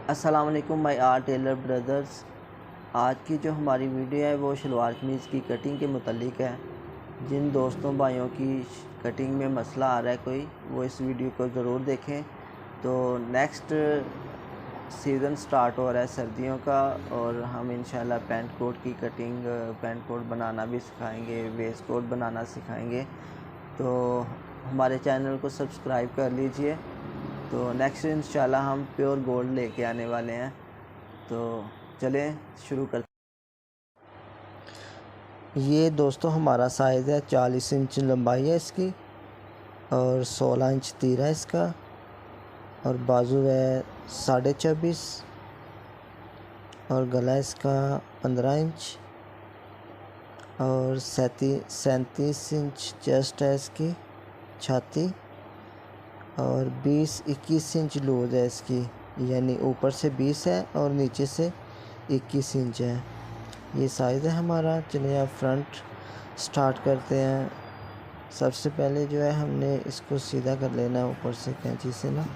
अस्सलाम वालेकुम my art Taylor brothers. आज की जो हमारी वीडियो है वो शलवार कमीज़ की कटिंग के मुतालिक है। जिन दोस्तों भाइयों की कटिंग में मसला आ रहा है कोई, वो इस वीडियो को ज़रूर देखें। तो नेक्स्ट सीज़न स्टार्ट हो रहा है सर्दियों का, और हम इंशाल्लाह पेंट कोट की कटिंग, पेंट कोट बनाना भी सिखाएंगे, वेस्ट कोट बनाना सिखाएंगे। तो हमारे चैनल को सब्सक्राइब कर लीजिए। तो नेक्स्ट इंशाल्लाह हम प्योर गोल्ड लेके आने वाले हैं। तो चलें शुरू करते। ये दोस्तों हमारा साइज़ है, 40 इंच लंबाई है इसकी और 16 इंच तीर है इसका, और बाजू है 24.5 और गला इसका 15 इंच और 37 इंच चेस्ट है इसकी छाती, और 20-21 इंच लूज़ है इसकी, यानी ऊपर से 20 है और नीचे से 21 इंच है। ये साइज़ है हमारा। चलिए अब फ्रंट स्टार्ट करते हैं। सबसे पहले जो है हमने इसको सीधा कर लेना है, ऊपर से कैंची से ना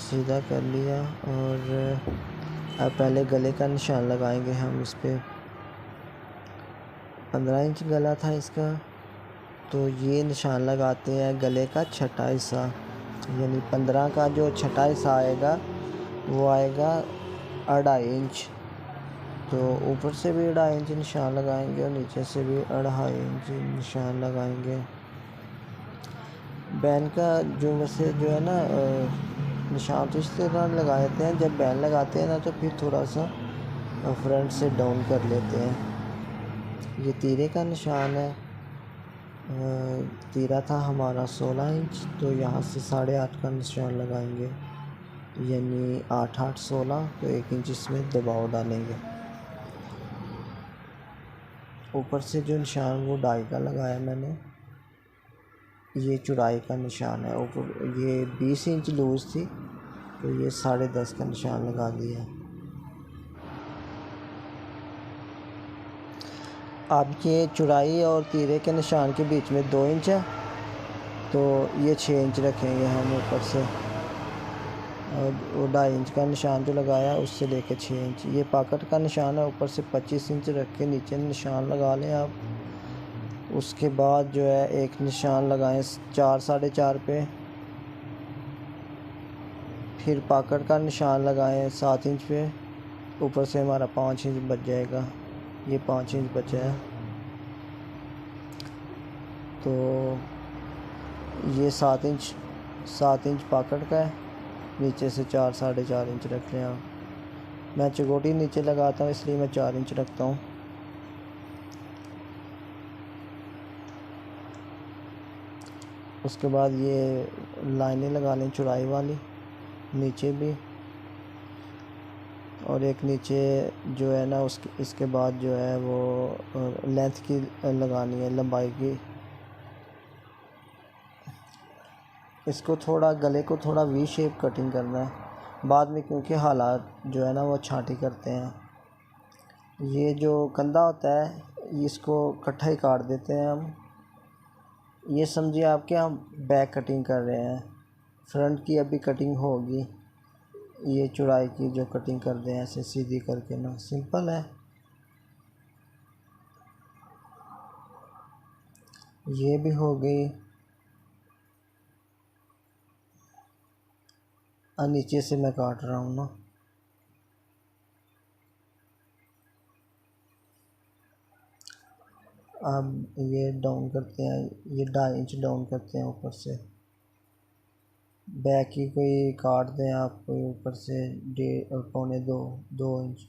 सीधा कर लिया। और अब पहले गले का निशान लगाएंगे हम। इस पर 15 इंच गला था इसका, तो ये निशान लगाते हैं गले का छठा हिस्सा, यानी 15 का जो छठा हिस्सा आएगा वो आएगा 2.5 इंच। तो ऊपर से भी 2.5 इंच निशान लगाएंगे और नीचे से भी 2.5 इंच निशान लगाएंगे। बैन का जो वैसे जो है ना निशान तो इस तरह लगा देते हैं, जब बैन लगाते हैं ना तो फिर थोड़ा सा फ्रंट से डाउन कर लेते हैं। ये तीरे का निशान है। तीरा था हमारा 16 इंच, तो यहाँ से 8.5 का निशान लगाएंगे, यानी 8-8 16, तो 1 इंच इसमें दबाव डालेंगे। ऊपर से जो निशान वो 2.5 का लगाया मैंने, ये चौड़ाई का निशान है। ऊपर ये 20 इंच लूज़ थी, तो ये 10.5 का निशान लगा दिया। अब ये चौड़ाई और तीरे के निशान के बीच में 2 इंच है, तो ये 6 इंच रखेंगे हम ऊपर से। और वो 2.5 इंच का निशान जो लगाया उससे लेके 6 इंच। ये पॉकेट का निशान है, ऊपर से 25 इंच रख के नीचे निशान लगा लें आप। उसके बाद जो है एक निशान लगाएं 4 4.5 पे, फिर पॉकेट का निशान लगाएं 7 इंच पे। ऊपर से हमारा 5 इंच बच जाएगा, ये 5 इंच बचा है। तो ये 7 इंच पॉकेट का है, नीचे से 4 4.5 इंच रख लें आप। मैं चकोटी नीचे लगाता हूँ इसलिए मैं 4 इंच रखता हूँ। उसके बाद ये लाइनें लगा लें चौड़ाई वाली नीचे भी, और एक नीचे जो है ना इसके बाद जो है वो लेंथ की लगानी है, लंबाई की। इसको थोड़ा गले को थोड़ा वी शेप कटिंग करना है बाद में, क्योंकि हालात जो है ना वो छांटी करते हैं। ये जो कंधा होता है इसको इकट्ठा ही काट देते हैं हम। ये समझिए आपके हम बैक कटिंग कर रहे हैं, फ्रंट की अभी कटिंग होगी। ये चौड़ाई की जो कटिंग कर दें ऐसे सीधी करके ना, सिंपल है। ये भी हो गई। नीचे से मैं काट रहा हूँ ना। अब ये डाउन करते हैं, ये 2.5 इंच डाउन करते हैं ऊपर से। बैक की कोई काट दें आप, कोई ऊपर से 1.5-2 इंच।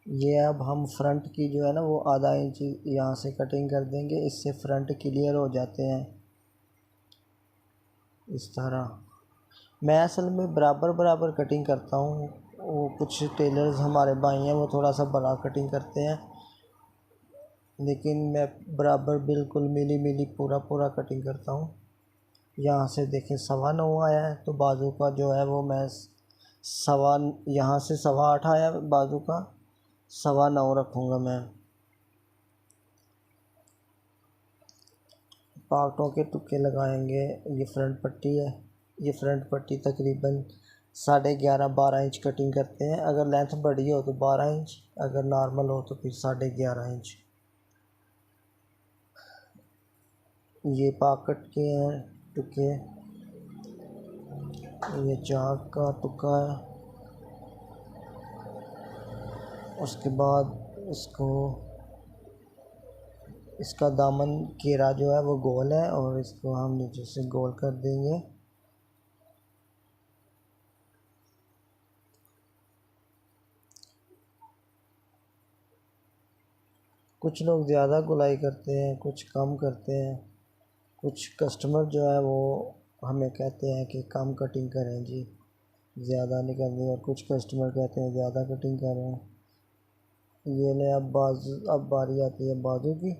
ये अब हम फ्रंट की जो है ना वो 0.5 इंच यहाँ से कटिंग कर देंगे, इससे फ्रंट क्लियर हो जाते हैं इस तरह। मैं असल में बराबर बराबर कटिंग करता हूँ, वो कुछ टेलर्स हमारे भाई हैं वो थोड़ा सा बड़ा कटिंग करते हैं, लेकिन मैं बराबर बिल्कुल मिली मिली पूरा पूरा कटिंग करता हूँ। यहाँ से देखें 9.25 आया है, तो बाजू का जो है वो मैं यहाँ से 8.25 आया बाजू का, 9.25 रखूँगा मैं। पार्टों के टुक्के लगाएंगे। ये फ्रंट पट्टी है, ये फ्रंट पट्टी तकरीबन 11.5-12 इंच कटिंग करते हैं। अगर लेंथ बड़ी हो तो 12 इंच, अगर नॉर्मल हो तो फिर 11.5 इंच। ये पॉकेट के हैं टुक्के, ये चाक का टुक्का है। उसके बाद इसका दामन घेरा जो है वो गोल है और इसको हम नीचे से गोल कर देंगे। कुछ लोग ज़्यादा गुलाई करते हैं, कुछ कम करते हैं। कुछ कस्टमर जो है वो हमें कहते हैं कि कम कटिंग करें जी, ज़्यादा नहीं करनी, और कुछ कस्टमर कहते हैं ज़्यादा कटिंग करें। ये ले अब बारी आती है बाजू की।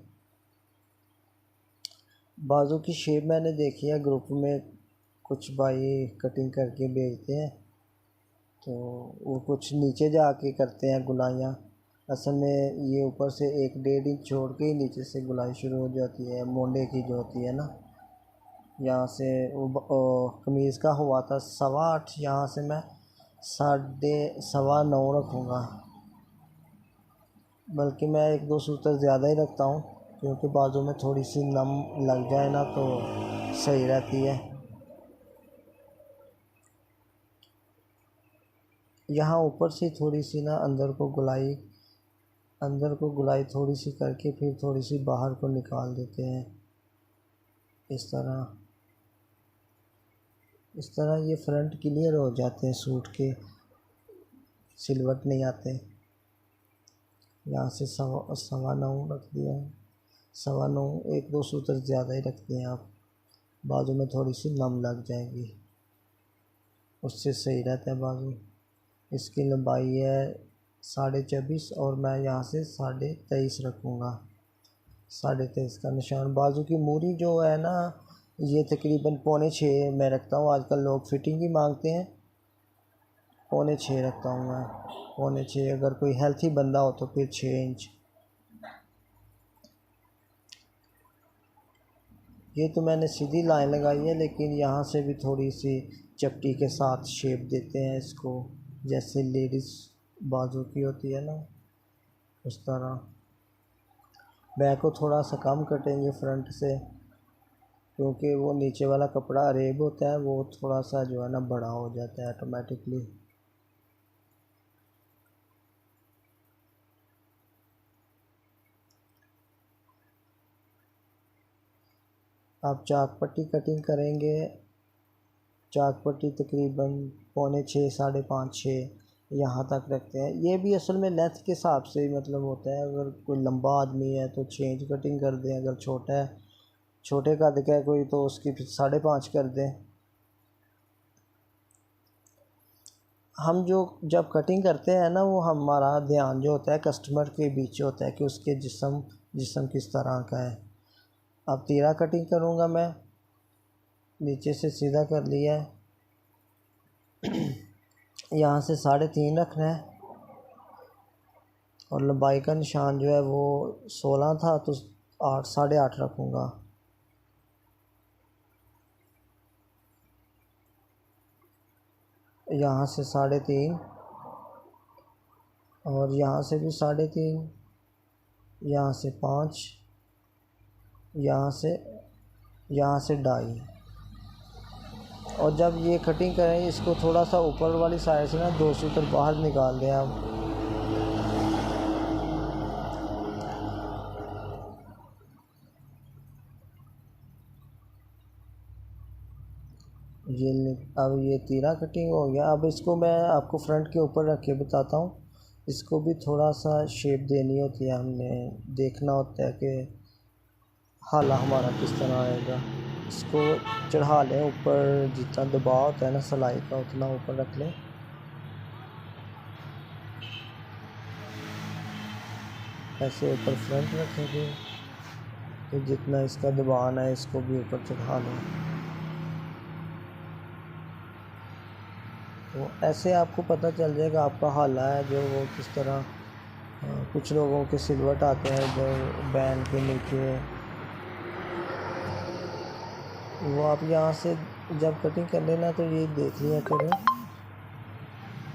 बाजू की शेप मैंने देखी है ग्रुप में, कुछ भाई कटिंग करके भेजते हैं तो वो कुछ नीचे जाके करते हैं गुलाइयाँ। असल में ये ऊपर से 1-1.5 इंच छोड़ के ही नीचे से गुलाई शुरू हो जाती है, मोंडे की जो होती है ना। यहाँ से कमीज़ का हुआ था 8.25, यहाँ से मैं 9.25 रखूँगा। बल्कि मैं 1-2 सूत्र ज़्यादा ही रखता हूँ, क्योंकि बाजू में थोड़ी सी नम लग जाए ना तो सही रहती है। यहाँ ऊपर से थोड़ी सी ना अंदर को गुलाई थोड़ी सी करके फिर थोड़ी सी बाहर को निकाल देते हैं। इस तरह ये फ्रंट क्लियर हो जाते हैं सूट के, सिलवट नहीं आते। यहाँ से 9.25 रख दिया है। 9.25, 1-2 सूत्र ज़्यादा ही रखते हैं आप, बाजू में थोड़ी सी नम लग जाएगी, उससे सही रहता है बाजू। इसकी लंबाई है 24.5 और मैं यहाँ से 23.5 रखूँगा। 23.5 का निशान। बाजू की मूरी जो है ना, ये तकरीबन 5.25 मैं रखता हूँ। आजकल लोग फिटिंग ही मांगते हैं, 5.25 रखता हूँ मैं। 5.25, अगर कोई हेल्थी बंदा हो तो फिर 6 इंच। ये तो मैंने सीधी लाइन लगाई है, लेकिन यहाँ से भी थोड़ी सी चपटी के साथ शेप देते हैं इसको, जैसे लेडीज़ बाजू की होती है ना, उस तरह। बैक को थोड़ा सा कम कटेंगे फ्रंट से, क्योंकि वो नीचे वाला कपड़ा अरेब होता है, वो थोड़ा सा जो है ना बड़ा हो जाता है ऑटोमेटिकली। आप चाक पट्टी कटिंग करेंगे। चाक पट्टी तकरीबन 5.25, 5.5-6 यहाँ तक रखते हैं। ये भी असल में लेंथ के हिसाब से मतलब होता है। अगर कोई लंबा आदमी है तो 6 इंच कटिंग कर दें, अगर छोटा है, छोटे कद का है कोई, तो उसकी 5.5 कर दें। हम जब कटिंग करते हैं ना, वो हमारा ध्यान जो होता है कस्टमर के बीच होता है कि उसके जिस्म किस तरह का है। अब तीरा कटिंग करूँगा मैं, नीचे से सीधा कर लिया है। यहाँ से 3.5 रखना है, और लंबाई का निशान जो है वो 16 था तो 8-8.5 रखूँगा। यहाँ से 3.5 और यहाँ से भी 3.5, यहाँ से 5, यहाँ से 2.5। और जब ये कटिंग करें, इसको थोड़ा सा ऊपर वाली साइड से ना 2 सूत्र बाहर निकाल दें आप। अब ये तीरा कटिंग हो गया। अब इसको मैं आपको फ्रंट के ऊपर रख के बताता हूँ। इसको भी थोड़ा सा शेप देनी होती है, हमने देखना होता है कि हाला हमारा किस तरह आएगा। इसको चढ़ा लें ऊपर, जितना दबाव होता है ना सिलाई का उतना ऊपर रख लें। ऐसे ऊपर फ्रंट रखेंगे तो जितना इसका दबाव है इसको भी ऊपर चढ़ा लें। तो ऐसे आपको पता चल जाएगा आपका हाला है जो वो किस तरह कुछ लोगों के सिलवट आते हैं जो बैन के नीचे, वो आप यहाँ से जब कटिंग कर लेना तो ये देख लिया करो,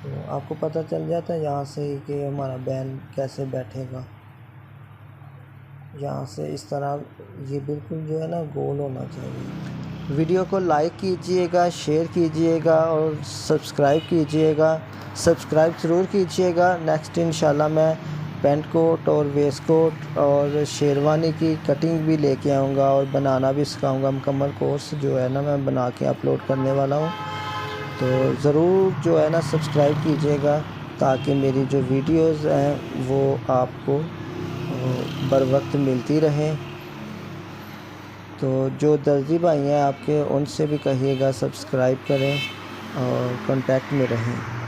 तो आपको पता चल जाता है यहाँ से ही कि हमारा बैन कैसे बैठेगा। यहाँ से इस तरह ये बिल्कुल जो है ना गोल होना चाहिए। वीडियो को लाइक कीजिएगा, शेयर कीजिएगा और सब्सक्राइब कीजिएगा। सब्सक्राइब ज़रूर कीजिएगा। नेक्स्ट इंशाल्लाह मैं पेंट कोट और वेस्ट कोट और शेरवानी की कटिंग भी लेके आऊँगा और बनाना भी सिखाऊँगा। मुकम्मल कोर्स जो है ना मैं बना के अपलोड करने वाला हूँ, तो ज़रूर जो है ना सब्सक्राइब कीजिएगा ताकि मेरी जो वीडियोज़ हैं वो आपको बर वक्त मिलती रहें। तो जो दर्जी भाई हैं आपके, उनसे भी कहिएगा सब्सक्राइब करें और कांटेक्ट में रहें।